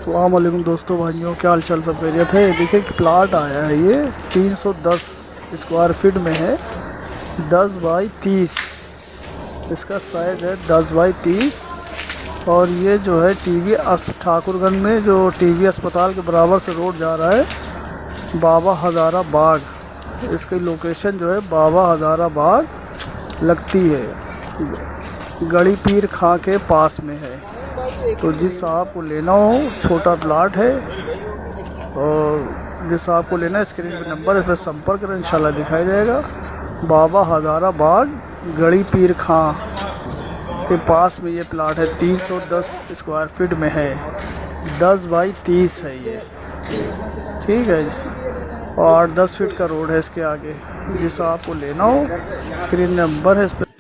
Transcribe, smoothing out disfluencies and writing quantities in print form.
अस्सलाम वालेकुम दोस्तों, भाइयों, क्या हाल चाल, सब खैरियत है। देखिए एक प्लाट आया है, ये 310 स्क्वायर फीट में है, 10 बाई 30 इसका साइज़ है, 10 बाई 30। और ये जो है टीवी ठाकुरगंज में जो टीवी अस्पताल के बराबर से रोड जा रहा है, बाबा हज़ारा बाग। इसकी लोकेशन जो है बाबा हज़ारा बाग लगती है, गड़ी पीर खां के पास में है। तो जिस साहब को लेना हो, छोटा प्लाट है, और जिस साहब को लेना है स्क्रीन पे नंबर है, इस पर संपर्क करें, इंशाल्लाह दिखाई देगा। बाबा हज़ारा बाग गड़ी पीर खां के पास में ये प्लाट है, 310 स्क्वायर फीट में है, 10 बाई 30 है ये, ठीक है। और 10 फीट का रोड है इसके आगे। जिस साहब को लेना हो, स्क्रीन नंबर है इस पर